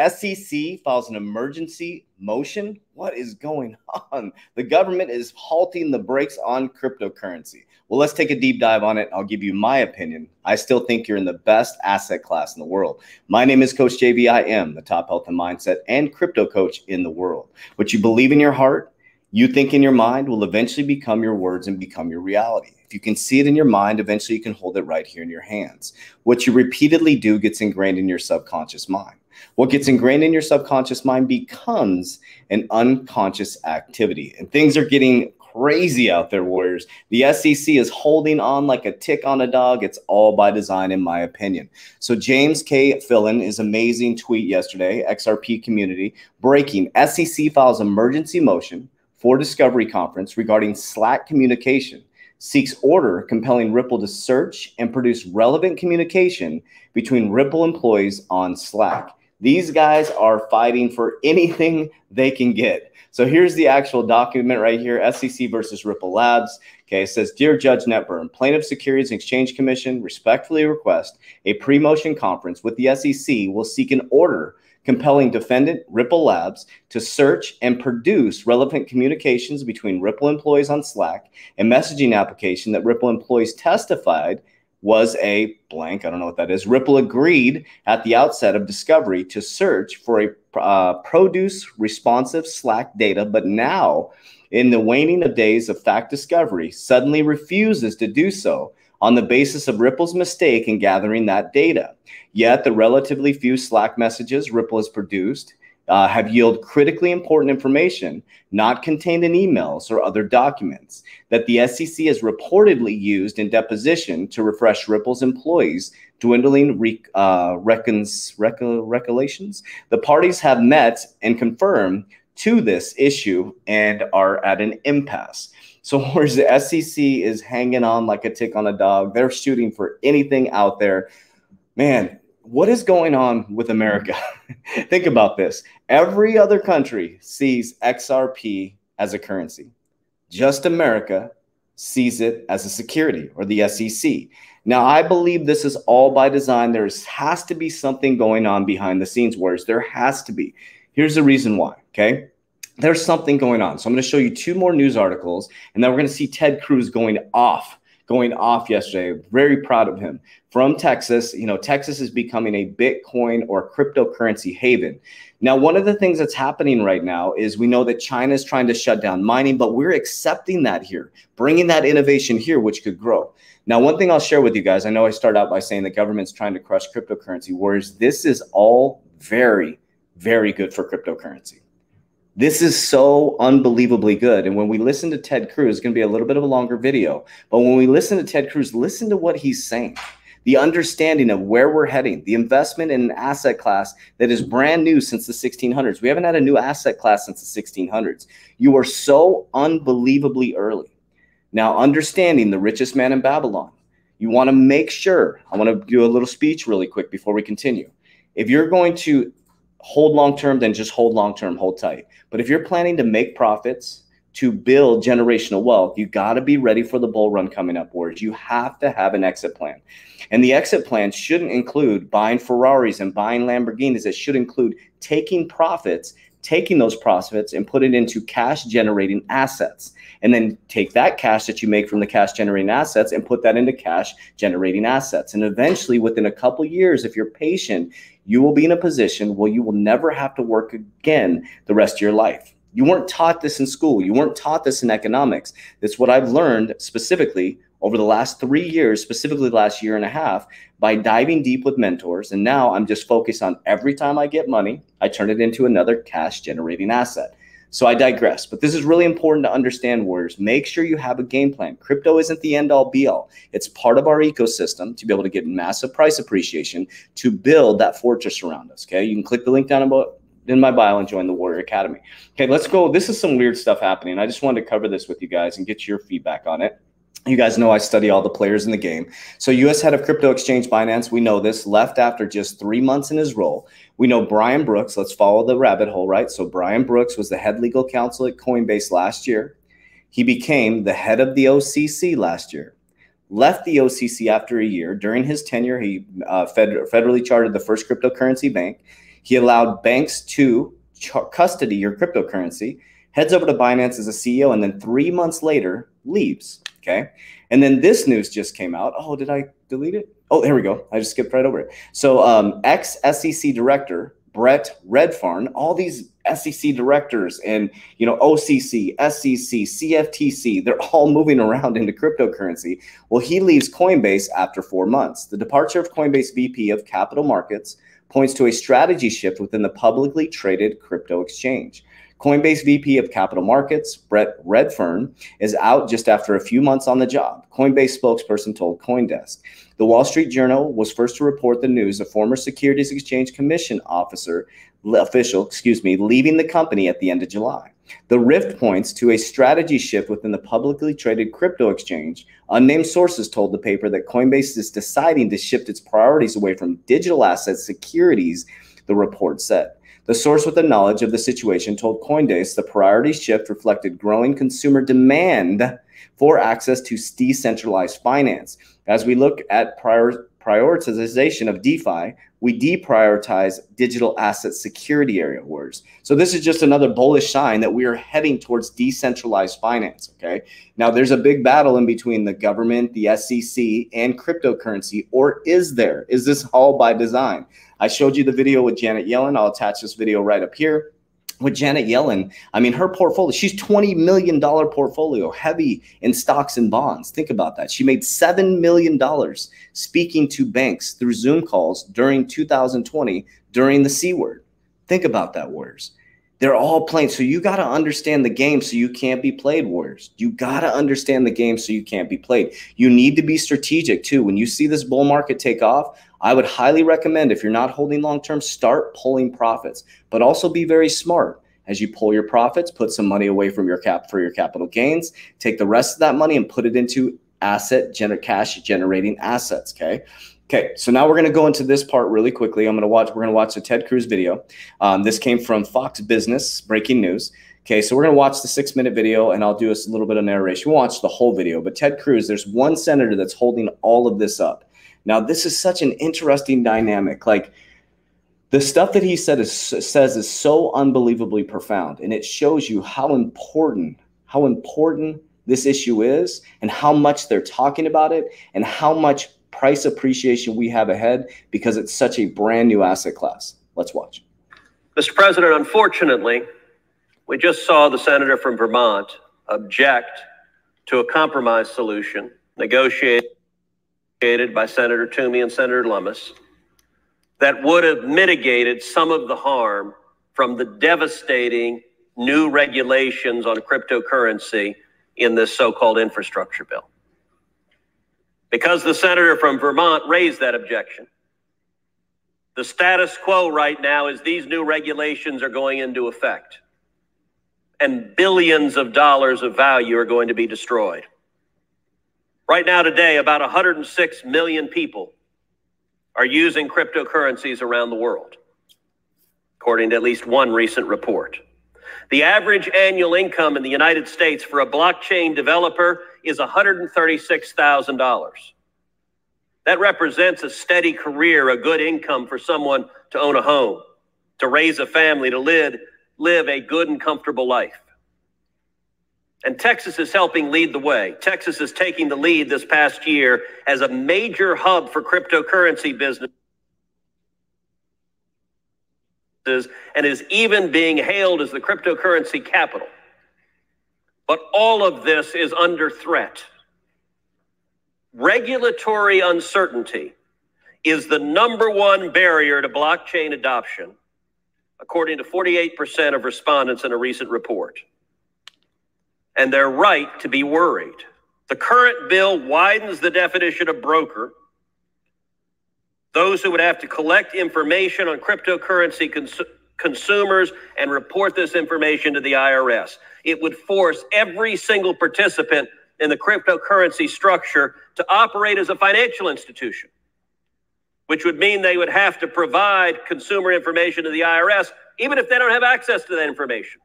SEC files an emergency motion. What is going on? The government is halting the brakes on cryptocurrency. Well, let's take a deep dive on it. I'll give you my opinion. I still think you're in the best asset class in the world. My name is Coach JV. I am the top health and mindset and crypto coach in the world. What you believe in your heart, you think in your mind, will eventually become your words and become your reality. If you can see it in your mind, eventually you can hold it right here in your hands. What you repeatedly do gets ingrained in your subconscious mind. What gets ingrained in your subconscious mind becomes an unconscious activity. And things are getting crazy out there, warriors. The SEC is holding on like a tick on a dog. It's all by design, in my opinion. So James K. Fillon, his amazing tweet yesterday, XRP community, breaking: SEC files emergency motion for discovery conference regarding Slack communication, seeks order compelling Ripple to search and produce relevant communication between Ripple employees on Slack. These guys are fighting for anything they can get. So here's the actual document right here, SEC versus Ripple Labs. Okay, it says, Dear Judge Netburn, Plaintiff Securities and Exchange Commission respectfully request a pre-motion conference with the SEC will seek an order compelling defendant Ripple Labs to search and produce relevant communications between Ripple employees on Slack, a messaging application that Ripple employees testified was a blank. I don't know what that is. Ripple agreed at the outset of discovery to search for a produce responsive Slack data, but now in the waning of days of fact discovery, suddenly refuses to do so on the basis of Ripple's mistake in gathering that data. Yet the relatively few Slack messages Ripple has produced have yielded critically important information not contained in emails or other documents that the SEC has reportedly used in deposition to refresh Ripple's employees' dwindling recollections. The parties have met and confirmed to this issue and are at an impasse. So whereas the SEC is hanging on like a tick on a dog, they're shooting for anything out there. Man, what is going on with America? Think about this. Every other country sees XRP as a currency. Just America sees it as a security, or the SEC. Now, I believe this is all by design. There has to be something going on behind the scenes, whereas there has to be. Here's the reason why, okay? There's something going on. So I'm going to show you two more news articles, and then we're going to see Ted Cruz going off yesterday. Very proud of him. From Texas, you know, Texas is becoming a Bitcoin or cryptocurrency haven. Now, one of the things that's happening right now is we know that China is trying to shut down mining, but we're accepting that here, bringing that innovation here, which could grow. Now, one thing I'll share with you guys, I know I started out by saying the government's trying to crush cryptocurrency, whereas this is all very, very good for cryptocurrency. This is so unbelievably good. And when we listen to Ted Cruz, it's going to be a little bit of a longer video, but when we listen to Ted Cruz, listen to what he's saying. The understanding of where we're heading, the investment in an asset class that is brand new since the 1600s. We haven't had a new asset class since the 1600s. You are so unbelievably early. Now, understanding the richest man in Babylon, you want to make sure, I want to do a little speech really quick before we continue. If you're going to hold long-term, then just hold long-term, hold tight. But if you're planning to make profits, to build generational wealth, you got to be ready for the bull run coming up, warriors. You have to have an exit plan. And the exit plan shouldn't include buying Ferraris and buying Lamborghinis. It should include taking profits, taking those profits and put it into cash generating assets. And then take that cash that you make from the cash generating assets and put that into cash generating assets. And eventually, within a couple of years, if you're patient, you will be in a position where you will never have to work again the rest of your life. You weren't taught this in school. You weren't taught this in economics. That's what I've learned specifically over the last 3 years, specifically the last year and a half, by diving deep with mentors. And now I'm just focused on every time I get money, I turn it into another cash generating asset. So I digress, but this is really important to understand, warriors. Make sure you have a game plan. Crypto isn't the end all be all. It's part of our ecosystem to be able to get massive price appreciation to build that fortress around us. Okay, you can click the link down in my bio and join the Warrior Academy. Okay, let's go. This is some weird stuff happening. I just wanted to cover this with you guys and get your feedback on it. You guys know I study all the players in the game. So U.S. head of crypto exchange Binance, we know this, left after just 3 months in his role. We know Brian Brooks, let's follow the rabbit hole, right? So Brian Brooks was the head legal counsel at Coinbase last year. He became the head of the OCC last year. Left the OCC after a year. During his tenure, he federally chartered the first cryptocurrency bank. He allowed banks to custody your cryptocurrency, heads over to Binance as a CEO, and then 3 months later leaves. Okay. And then this news just came out. Oh, did I delete it? Oh, here we go. I just skipped right over it. So ex-SEC director Brett Redfern, all these SEC directors and, OCC, SEC, CFTC, they're all moving around into cryptocurrency. Well, he leaves Coinbase after 4 months. The departure of Coinbase VP of Capital Markets points to a strategy shift within the publicly traded crypto exchange. Coinbase VP of Capital Markets, Brett Redfern, is out just after a few months on the job, Coinbase spokesperson told CoinDesk. The Wall Street Journal was first to report the news of former Securities Exchange Commission official, leaving the company at the end of July. The rift points to a strategy shift within the publicly traded crypto exchange. Unnamed sources told the paper that Coinbase is deciding to shift its priorities away from digital asset securities, the report said. The source with the knowledge of the situation told CoinDesk the priority shift reflected growing consumer demand for access to decentralized finance. As we look at prioritization of DeFi, we deprioritize digital asset security areas. So this is just another bullish sign that we are heading towards decentralized finance, okay? Now, there's a big battle in between the government, the SEC, and cryptocurrency, or is there? Is this all by design? I showed you the video with Janet Yellen. I'll attach this video right up here. With Janet Yellen, I mean, her portfolio, she's $20 million portfolio, heavy in stocks and bonds. Think about that. She made $7 million speaking to banks through Zoom calls during 2020 during the C word. Think about that, Warriors. They're all playing. So you got to understand the game so you can't be played, Warriors. You got to understand the game so you can't be played. You need to be strategic too. When you see this bull market take off, I would highly recommend, if you're not holding long-term, start pulling profits, but also be very smart. As you pull your profits, put some money away from your capital gains, take the rest of that money and put it into cash generating assets. Okay, so now we're going to go into this part really quickly. We're going to watch the Ted Cruz video. This came from Fox Business, breaking news. Okay, so we're going to watch the 6-minute video and I'll do a little bit of narration. We'll watch the whole video, but Ted Cruz, there's one senator that's holding all of this up. Now, this is such an interesting dynamic. Like, the stuff that he says is so unbelievably profound, and it shows you how important this issue is and how much they're talking about it and how much price appreciation we have ahead because it's such a brand new asset class. Let's watch. Mr. President, unfortunately, we just saw the senator from Vermont object to a compromise solution negotiated by Senator Toomey and Senator Lummis that would have mitigated some of the harm from the devastating new regulations on cryptocurrency in this so-called infrastructure bill. Because the senator from Vermont raised that objection, the status quo right now is these new regulations are going into effect and billions of dollars of value are going to be destroyed. Right now, today, about 106 million people are using cryptocurrencies around the world, according to at least one recent report. The average annual income in the United States for a blockchain developer is $136,000. That represents a steady career, a good income for someone to own a home, to raise a family, to live a good and comfortable life. And Texas is helping lead the way. Texas is taking the lead this past year as a major hub for cryptocurrency businesses and is even being hailed as the cryptocurrency capital. But all of this is under threat. Regulatory uncertainty is the #1 barrier to blockchain adoption, according to 48% of respondents in a recent report. And they're right to be worried. The current bill widens the definition of broker. Those who would have to collect information on cryptocurrency consumers and report this information to the IRS. It would force every single participant in the cryptocurrency structure to operate as a financial institution, which would mean they would have to provide consumer information to the IRS, even if they don't have access to that information.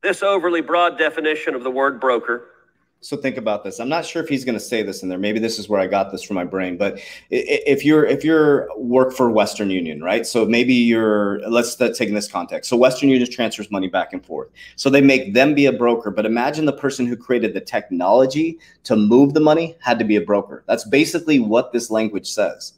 This overly broad definition of the word broker So think about this. I'm not sure if he's going to say this in there. Maybe this is where I got this from my brain. But if you're work for Western Union, right? So maybe let's take in this context. So Western Union transfers money back and forth. So they make them be a broker. But imagine the person who created the technology to move the money had to be a broker. That's basically what this language says.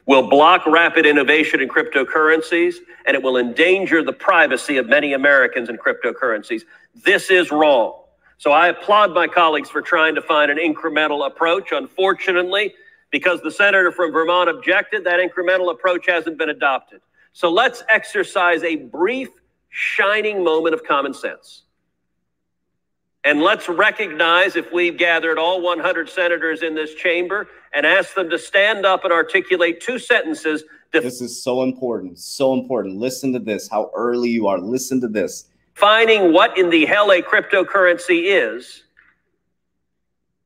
Will block rapid innovation in cryptocurrencies, and it will endanger the privacy of many Americans in cryptocurrencies. This is wrong. So I applaud my colleagues for trying to find an incremental approach. Unfortunately, because the senator from Vermont objected, that incremental approach hasn't been adopted. So let's exercise a brief, shining moment of common sense. And let's recognize, if we've gathered all 100 senators in this chamber and asked them to stand up and articulate 2 sentences. This is so important, so important. Listen to this, how early you are. Listen to this. Defining what in the hell a cryptocurrency is,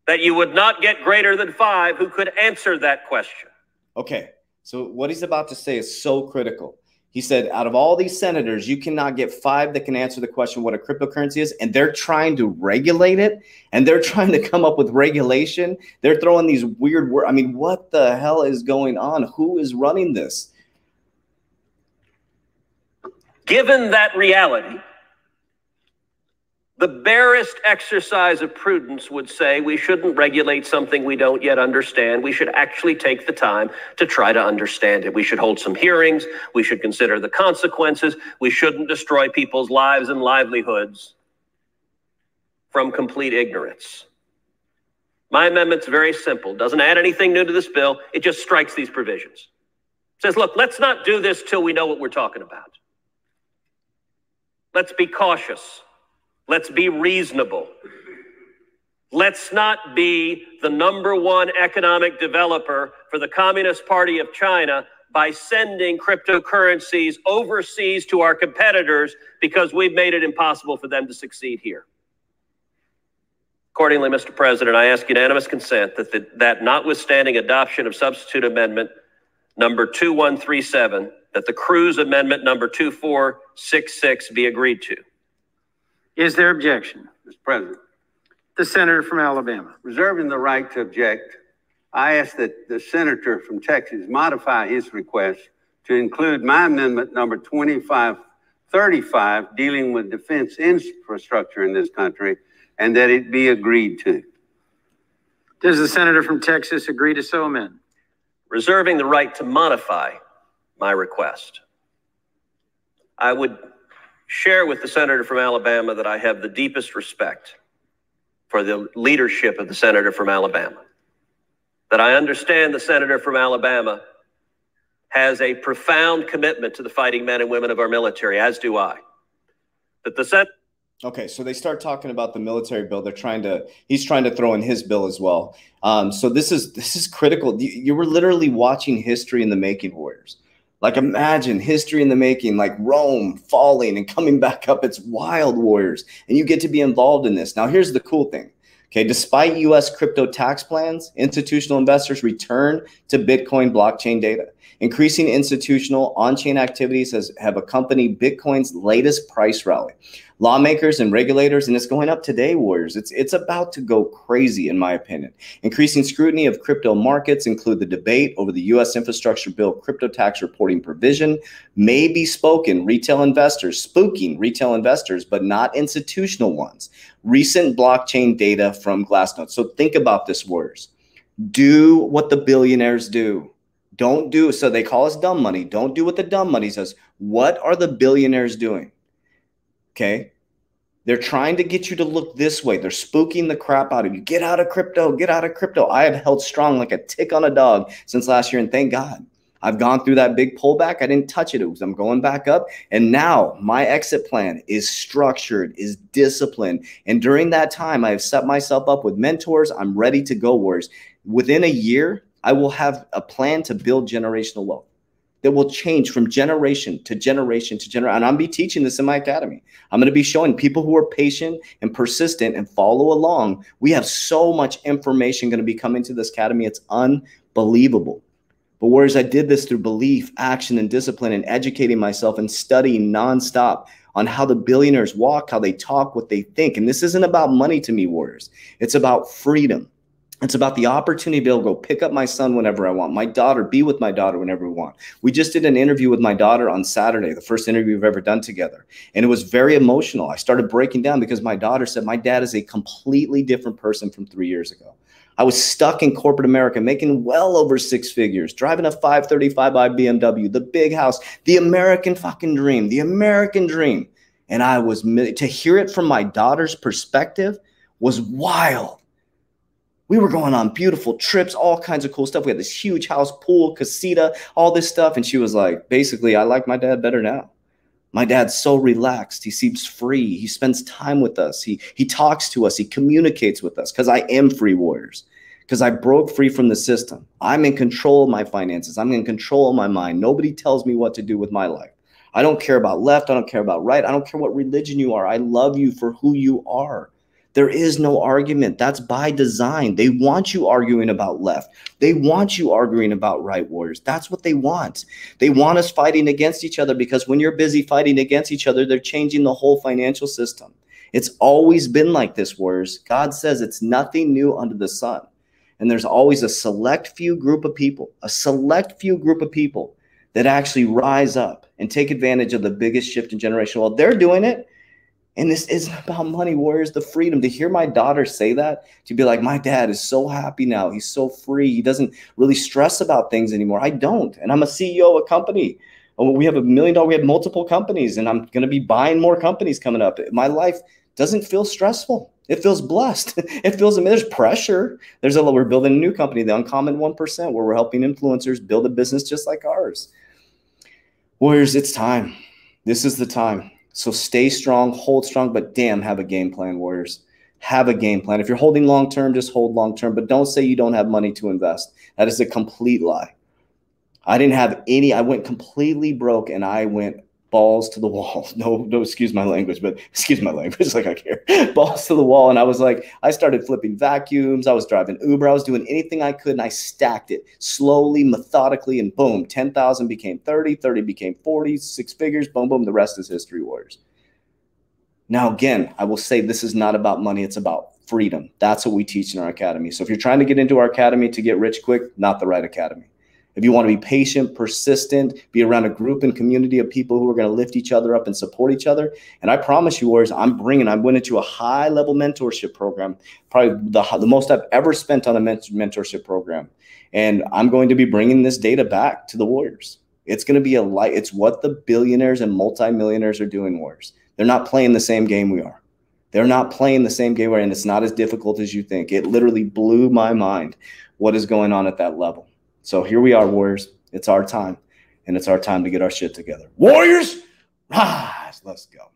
that you would not get greater than 5 who could answer that question. Okay, so what he's about to say is so critical. He said, out of all these senators, you cannot get 5 that can answer the question what a cryptocurrency is, and they're trying to regulate it, and they're trying to come up with regulation. They're throwing these weird words. I mean, what the hell is going on? Who is running this? Given that reality, the barest exercise of prudence would say we shouldn't regulate something we don't yet understand. We should actually take the time to try to understand it. We should hold some hearings. We should consider the consequences. We shouldn't destroy people's lives and livelihoods from complete ignorance. My amendment's very simple. Doesn't add anything new to this bill. It just strikes these provisions. It says, look, let's not do this till we know what we're talking about. Let's be cautious. Let's be reasonable. Let's not be the #1 economic developer for the Communist Party of China by sending cryptocurrencies overseas to our competitors because we've made it impossible for them to succeed here. Accordingly, Mr. President, I ask unanimous consent that notwithstanding adoption of substitute amendment number 2137, that the Cruz amendment number 2466 be agreed to. Is there objection? Mr. President, The senator from Alabama. reserving the right to object, I ask that the senator from Texas modify his request to include my amendment number 2535 dealing with defense infrastructure in this country, and that it be agreed to. Does the senator from Texas agree to so amend? Reserving the right to modify my request. I would share with the senator from Alabama that I have the deepest respect for the leadership of the senator from Alabama. That I understand the senator from Alabama has a profound commitment to the fighting men and women of our military, as do I. That the Okay, so they start talking about the military bill. He's trying to throw in his bill as well. So this is critical. You were literally watching history in the making, Warriors. Like, imagine history in the making, like Rome falling and coming back up. It's wild, Warriors. And you get to be involved in this. Now, here's the cool thing. Okay, despite U.S. crypto tax plans, institutional investors return to Bitcoin blockchain data. Increasing institutional on-chain activities have accompanied Bitcoin's latest price rally. Lawmakers and regulators, and it's going up today, Warriors. It's about to go crazy, in my opinion. Increasing scrutiny of crypto markets include the debate over the U.S. infrastructure bill crypto tax reporting provision may be spooking retail investors, but not institutional ones. Recent blockchain data from Glassnode. So think about this, Warriors. Do what the billionaires do. Don't do, so they call us dumb money. Don't do what the dumb money says. What are the billionaires doing? Okay. They're trying to get you to look this way. They're spooking the crap out of you. Get out of crypto. Get out of crypto. I have held strong like a tick on a dog since last year. And thank God I've gone through that big pullback. I didn't touch it. I'm going back up. And now my exit plan is structured, is disciplined. And during that time, I have set myself up with mentors. I'm ready to go, Warriors. Within a year, I will have a plan to build generational wealth that will change from generation to generation to generation. And I'll be teaching this in my academy. I'm going to be showing people who are patient and persistent and follow along. We have so much information going to be coming to this academy. It's unbelievable. But Warriors, I did this through belief, action, and discipline, and educating myself and studying nonstop on how the billionaires walk, how they talk, what they think. And this isn't about money to me, Warriors. It's about freedom. It's about the opportunity to be able to go pick up my son whenever I want, my daughter, be with my daughter whenever we want. We just did an interview with my daughter on Saturday, the first interview we've ever done together. And it was very emotional. I started breaking down because my daughter said, my dad is a completely different person from 3 years ago. I was stuck in corporate America, making well over 6 figures, driving a 535i BMW, the big house, the American fucking dream, the American dream. And to hear it from my daughter's perspective was wild. We were going on beautiful trips, all kinds of cool stuff. We had this huge house, pool, casita, all this stuff. And she was like, basically, I like my dad better now. My dad's so relaxed. He seems free. He spends time with us. He talks to us. He communicates with us because I am free, Warriors, because I broke free from the system. I'm in control of my finances. I'm in control of my mind. Nobody tells me what to do with my life. I don't care about left. I don't care about right. I don't care what religion you are. I love you for who you are. There is no argument. That's by design. They want you arguing about left. They want you arguing about right, Warriors. That's what they want. They want us fighting against each other because when you're busy fighting against each other, they're changing the whole financial system. It's always been like this, Warriors. God says it's nothing new under the sun. And there's always a select few group of people, that actually rise up and take advantage of the biggest shift in generational wealth. They're doing it. And this isn't about money, Warriors, the freedom. To hear my daughter say that, to be like, my dad is so happy now. He's so free. He doesn't really stress about things anymore. I don't. And I'm a CEO of a company. We have $1 million. We have multiple companies, and I'm going to be buying more companies coming up. My life doesn't feel stressful. It feels blessed. It feels, there's pressure. We're building a new company, the Uncommon 1%, where we're helping influencers build a business just like ours. Warriors, it's time. This is the time. So stay strong, hold strong, but damn, have a game plan, Warriors. Have a game plan. If you're holding long-term, just hold long-term, but don't say you don't have money to invest. That is a complete lie. I didn't have any. I went completely broke, and I went balls to the wall. No, excuse my language, but excuse my language, like I care. Balls to the wall. And I was like, I started flipping vacuums. I was driving Uber. I was doing anything I could, and I stacked it slowly, methodically, and boom, 10,000 became 30, 30 became 40, 6 figures, boom, boom. The rest is history, Warriors. Now, again, I will say this is not about money. It's about freedom. That's what we teach in our academy. So if you're trying to get into our academy to get rich quick, not the right academy. If you want to be patient, persistent, be around a group and community of people who are going to lift each other up and support each other. And I promise you, Warriors, I went into a high-level mentorship program, probably the most I've ever spent on a mentorship program. And I'm going to be bringing this data back to the Warriors. It's going to be it's what the billionaires and multimillionaires are doing, Warriors. They're not playing the same game we are. They're not playing the same game we are, and it's not as difficult as you think. It literally blew my mind what is going on at that level. So here we are, Warriors. It's our time, and it's our time to get our shit together. Warriors, rise. Let's go.